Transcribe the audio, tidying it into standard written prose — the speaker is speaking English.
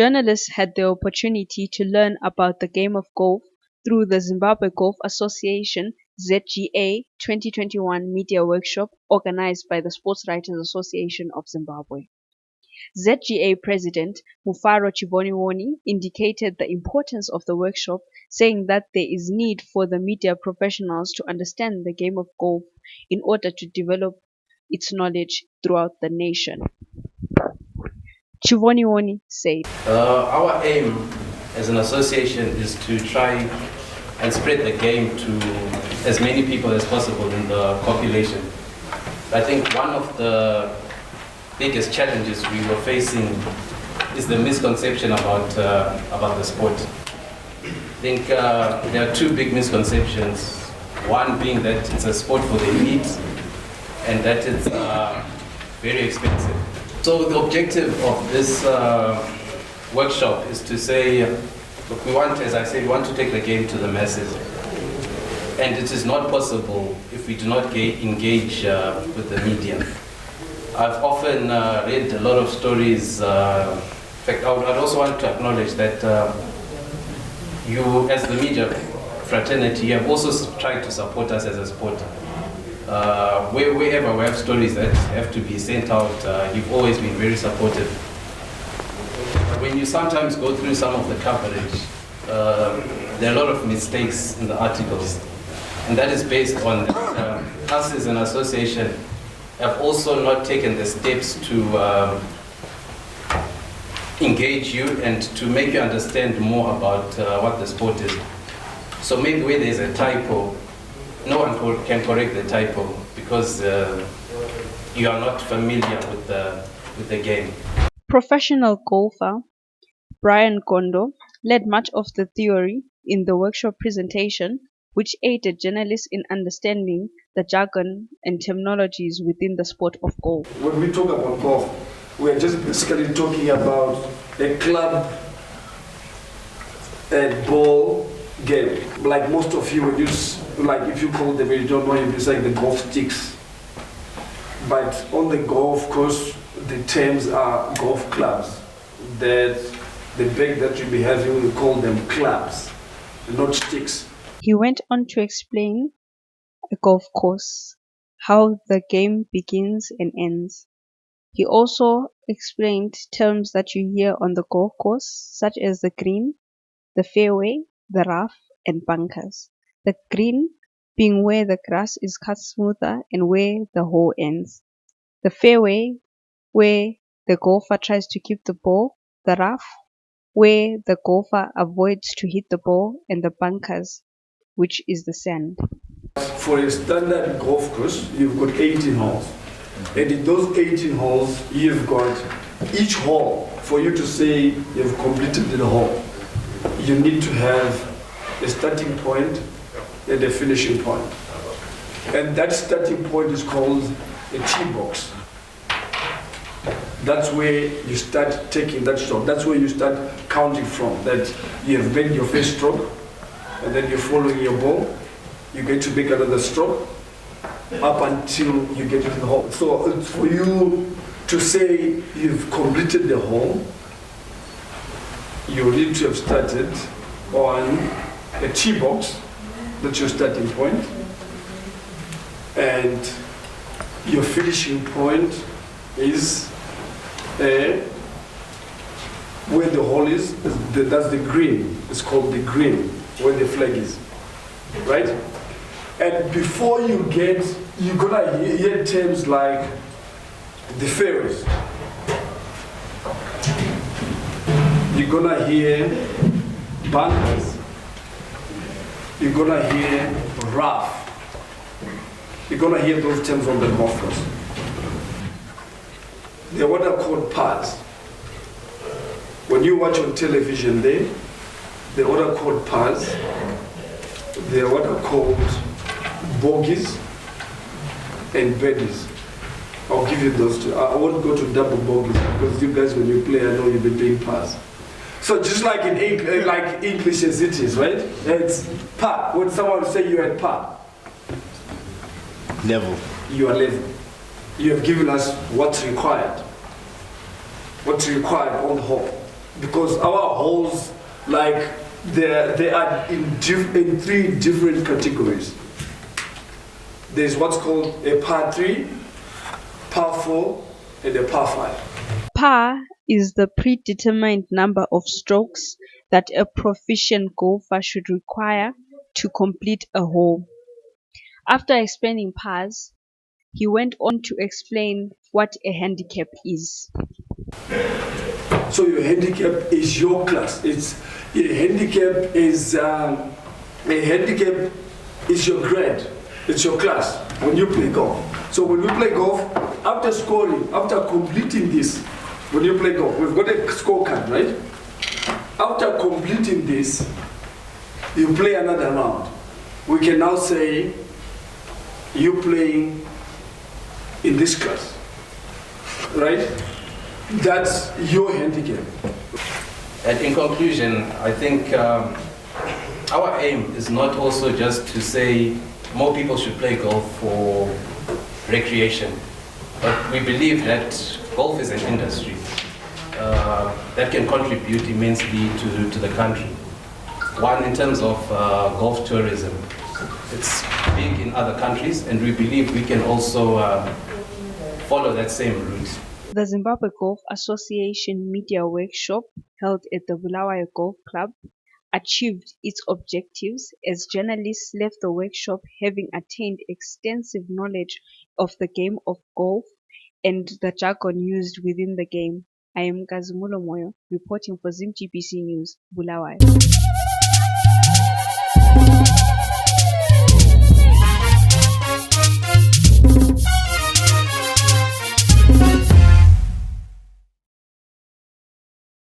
Journalists had the opportunity to learn about the game of golf through the Zimbabwe Golf Association ZGA 2021 media workshop organized by the Sports Writers Association of Zimbabwe. ZGA President Mufaro Chiboniwoni indicated the importance of the workshop, saying that there is need for the media professionals to understand the game of golf in order to develop its knowledge throughout the nation. Chiboniwoni said, Our aim as an association is to try and spread the game to as many people as possible in the population. I think one of the biggest challenges we were facing is the misconception about the sport. I think there are two big misconceptions. One being that it's a sport for the elite and that it's very expensive. So the objective of this workshop is to say, look, we want, as I said, we want to take the game to the masses. And it is not possible if we do not engage with the media. I've often read a lot of stories. In fact, I'd also want to acknowledge that you, as the media fraternity, you have also tried to support us as a sport. Wherever we have stories that have to be sent out, you've always been very supportive. When you sometimes go through some of the coverage, there are a lot of mistakes in the articles. And that is based on us as an association have also not taken the steps to engage you and to make you understand more about what the sport is. So maybe where there's a typo, no one can correct the typo because you are not familiar with the game. Professional golfer Brian Gondo led much of the theory in the workshop presentation, which aided journalists in understanding the jargon and terminologies within the sport of golf. When we talk about golf, we are just basically talking about a club and ball game. Like most of you would use, like if you call them, you don't know, you say the golf sticks. But on the golf course, the terms are golf clubs. That the bag that you'll be having, we call them clubs, not sticks. He went on to explain a golf course, how the game begins and ends. He also explained terms that you hear on the golf course, such as the green, the fairway, the rough, and bunkers. The green being where the grass is cut smoother and where the hole ends. The fairway, where the golfer tries to keep the ball. The rough, where the golfer avoids to hit the ball, and the bunkers, which is the sand. For a standard golf course, you've got 18 holes. And in those 18 holes, you've got each hole, for you to say you've completed the hole, you need to have a starting point and a finishing point. And that starting point is called a tee box. That's where you start taking that stroke. That's where you start counting from. That you have made your first stroke, and then you're following your ball. You're going to make another stroke up until you get to the hole. So for you to say you've completed the hole, you need to have started on a tee box. That's your starting point. And your finishing point is where the hole is, that's the green. It's called the green, where the flag is, right? And before you get, you're gonna hear terms like the fairways. You're gonna hear bunkers. You're gonna hear rough. You're gonna hear those terms on the golf course. They're what are called pars. When you watch on television they're what are called pars. They're what are called bogeys and birdies. I'll give you those two. I won't go to double bogeys because you guys, when you play, I know you'll be doing pars. So just like in English as it is, right? It's par. When someone say you're at par, level. You are level. You have given us what's required. What's required on the hole. because our holes, like, they are in three different categories. There's what's called a par 3, par 4, and a par 5. Par is the predetermined number of strokes that a proficient golfer should require to complete a hole. After explaining pars, he went on to explain what a handicap is. So your handicap is your class. A handicap is your grade. It's your class when you play golf. So when we play golf, after scoring, after completing this, when you play golf, we've got a scorecard, right? After completing this, you play another round. We can now say you playing in this class, right? That's your handicap. And in conclusion, I think our aim is not also just to say more people should play golf for recreation, but we believe that golf is an industry that can contribute immensely to the country. One, in terms of golf tourism. It's big in other countries, and we believe we can also follow that same route. The Zimbabwe Golf Association media workshop held at the Bulawayo Golf Club achieved its objectives as journalists left the workshop having attained extensive knowledge of the game of golf and the jargon used within the game. I am Kazumulo Moyo, reporting for ZimGBC News, Bulawayo.